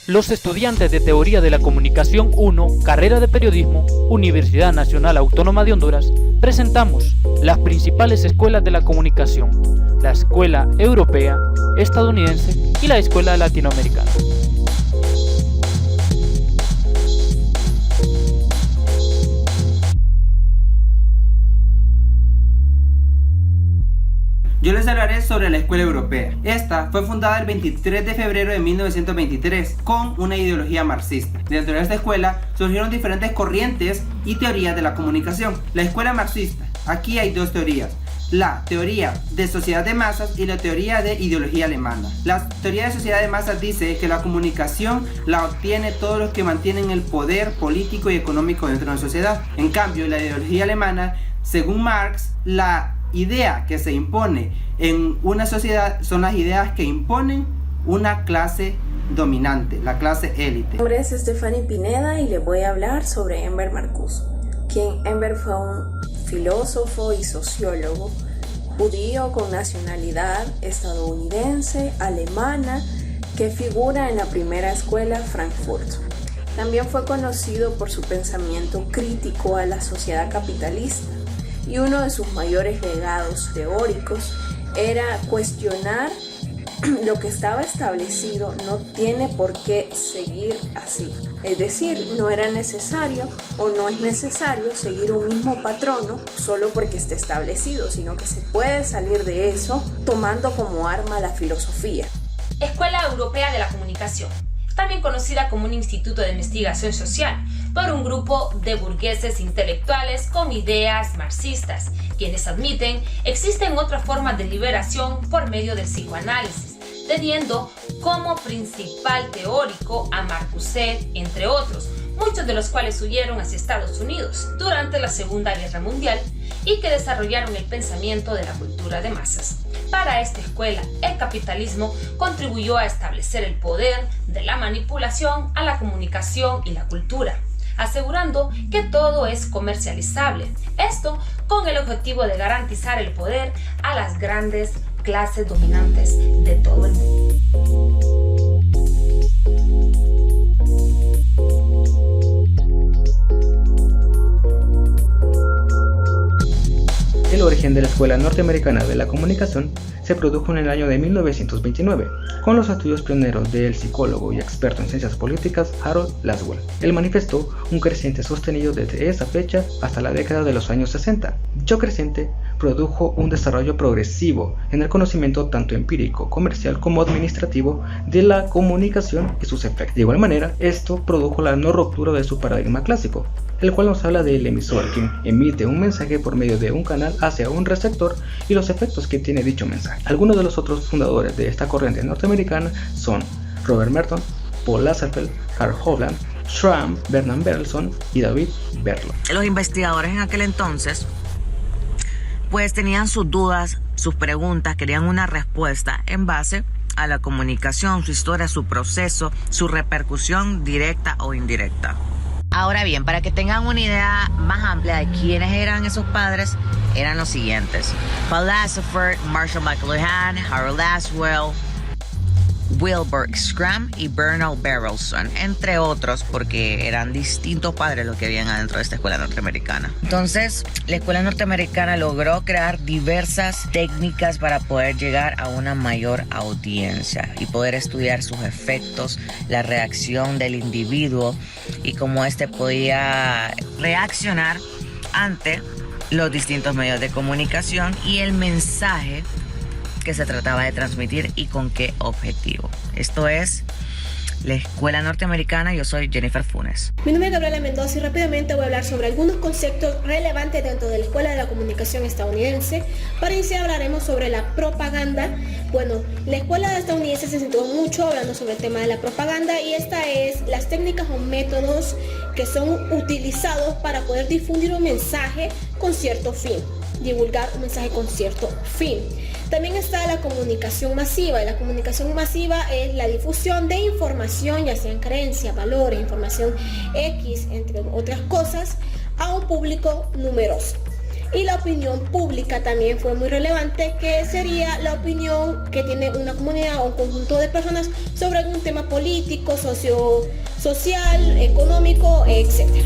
Los estudiantes de Teoría de la Comunicación 1, Carrera de Periodismo, Universidad Nacional Autónoma de Honduras, presentamos las principales escuelas de la comunicación, la Escuela Europea, Estadounidense y la Escuela Latinoamericana. Yo les hablaré sobre la Escuela Europea. Esta fue fundada el 23 de febrero de 1923 con una ideología marxista. Dentro de esta escuela surgieron diferentes corrientes y teorías de la comunicación. La escuela marxista, aquí hay dos teorías: la teoría de sociedad de masas y la teoría de ideología alemana. La teoría de sociedad de masas dice que la comunicación la obtiene todos los que mantienen el poder político y económico dentro de la sociedad. En cambio, la ideología alemana, según Marx, la idea que se impone en una sociedad son las ideas que imponen una clase dominante, la clase élite. Mi nombre es Stephanie Pineda y les voy a hablar sobre Enver Marcuse, quien Enver fue un filósofo y sociólogo judío con nacionalidad estadounidense, alemana, que figura en la primera escuela Frankfurt. También fue conocido por su pensamiento crítico a la sociedad capitalista, y uno de sus mayores legados teóricos era cuestionar lo que estaba establecido no tiene por qué seguir así. Es decir, no era necesario o no es necesario seguir un mismo patrono solo porque esté establecido, sino que se puede salir de eso tomando como arma la filosofía. Escuela Europea de la Comunicación, también conocida como un instituto de investigación social, por un grupo de burgueses intelectuales con ideas marxistas, quienes admiten existen otras formas de liberación por medio del psicoanálisis, teniendo como principal teórico a Marcuse, entre otros, muchos de los cuales huyeron hacia Estados Unidos durante la Segunda Guerra Mundial y que desarrollaron el pensamiento de la cultura de masas. Para esta escuela, el capitalismo contribuyó a establecer el poder de la manipulación a la comunicación y la cultura, asegurando que todo es comercializable. Esto con el objetivo de garantizar el poder a las grandes clases dominantes de todo el mundo. El origen de la Escuela Norteamericana de la Comunicación se produjo en el año de 1929, con los estudios pioneros del psicólogo y experto en ciencias políticas Harold Laswell. Él manifestó un creciente sostenido desde esa fecha hasta la década de los años 60. Dicho creciente produjo un desarrollo progresivo en el conocimiento tanto empírico, comercial como administrativo de la comunicación y sus efectos. De igual manera, esto produjo la no ruptura de su paradigma clásico, el cual nos habla del emisor, quien emite un mensaje por medio de un canal hacia un receptor y los efectos que tiene dicho mensaje. Algunos de los otros fundadores de esta corriente norteamericana son Robert Merton, Paul Lazarsfeld, Carl Hovland, Schramm, Bernard Bergson y David Berlo. Los investigadores en aquel entonces pues tenían sus dudas, sus preguntas, querían una respuesta en base a la comunicación, su historia, su proceso, su repercusión directa o indirecta. Ahora bien, para que tengan una idea más amplia de quiénes eran esos padres, eran los siguientes: Paul Lazarsfeld, Marshall McLuhan, Harold Laswell, Wilbur Schramm y Bernard Berelson, entre otros, porque eran distintos padres los que habían adentro de esta escuela norteamericana. Entonces, la escuela norteamericana logró crear diversas técnicas para poder llegar a una mayor audiencia y poder estudiar sus efectos, la reacción del individuo y cómo éste podía reaccionar ante los distintos medios de comunicación y el mensaje que se trataba de transmitir y con qué objetivo. Esto es la Escuela Norteamericana. Yo soy Jennifer Funes. Mi nombre es Gabriela Mendoza y rápidamente voy a hablar sobre algunos conceptos relevantes dentro de la Escuela de la Comunicación estadounidense. Para iniciar hablaremos sobre la propaganda. Bueno, la escuela estadounidense se centró mucho hablando sobre el tema de la propaganda y esta es las técnicas o métodos que son utilizados para poder difundir un mensaje con cierto fin, divulgar un mensaje con cierto fin. También está la comunicación masiva. Y la comunicación masiva es la difusión de información, ya sean creencias, valores, información X, entre otras cosas, a un público numeroso. y la opinión pública también fue muy relevante, que sería la opinión que tiene una comunidad o un conjunto de personas sobre algún tema político, social, económico, etc.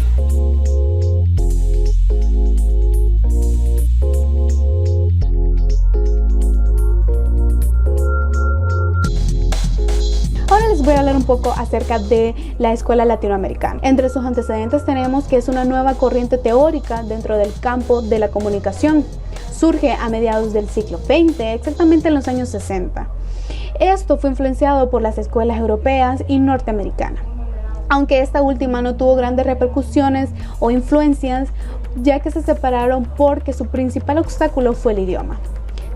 Ahora les voy a hablar un poco acerca de la escuela latinoamericana. Entre sus antecedentes tenemos que es una nueva corriente teórica dentro del campo de la comunicación. Surge a mediados del siglo XX, exactamente en los años 60. Esto fue influenciado por las escuelas europeas y norteamericanas, aunque esta última no tuvo grandes repercusiones o influencias, ya que se separaron porque su principal obstáculo fue el idioma.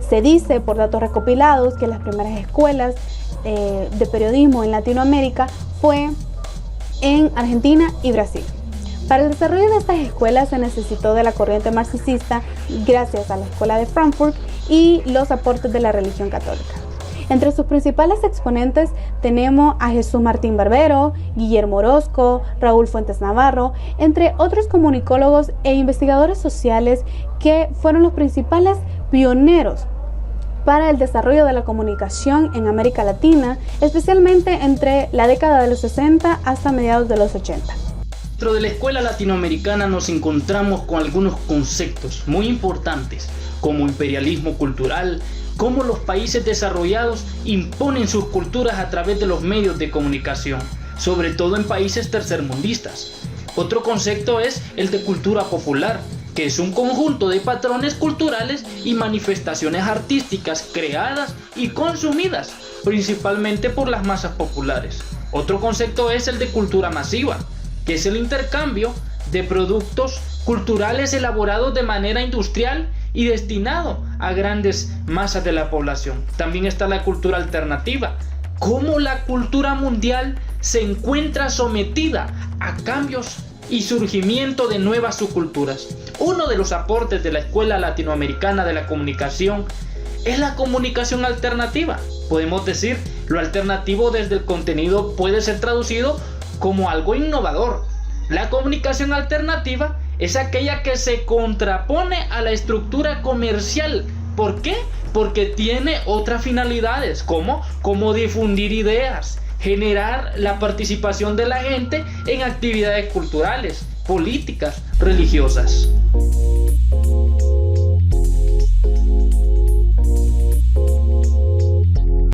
Se dice, por datos recopilados, que las primeras escuelas de periodismo en Latinoamérica fue en Argentina y Brasil. Para el desarrollo de estas escuelas se necesitó de la corriente marxista gracias a la escuela de Frankfurt y los aportes de la religión católica. Entre sus principales exponentes tenemos a Jesús Martín Barbero, Guillermo Orozco, Raúl Fuentes Navarro, entre otros comunicólogos e investigadores sociales que fueron los principales pioneros para el desarrollo de la comunicación en América Latina, especialmente entre la década de los 60 hasta mediados de los 80. Dentro de la escuela latinoamericana nos encontramos con algunos conceptos muy importantes, como imperialismo cultural, cómo los países desarrollados imponen sus culturas a través de los medios de comunicación, sobre todo en países tercermundistas. Otro concepto es el de cultura popular, que es un conjunto de patrones culturales y manifestaciones artísticas creadas y consumidas principalmente por las masas populares. Otro concepto es el de cultura masiva, que es el intercambio de productos culturales elaborados de manera industrial y destinado a grandes masas de la población. También está la cultura alternativa, cómo la cultura mundial se encuentra sometida a cambios y surgimiento de nuevas subculturas. Uno de los aportes de la Escuela Latinoamericana de la Comunicación es la comunicación alternativa. Podemos decir, lo alternativo desde el contenido puede ser traducido como algo innovador. La comunicación alternativa es aquella que se contrapone a la estructura comercial. ¿Por qué? Porque tiene otras finalidades, como difundir ideas, generar la participación de la gente en actividades culturales, políticas, religiosas.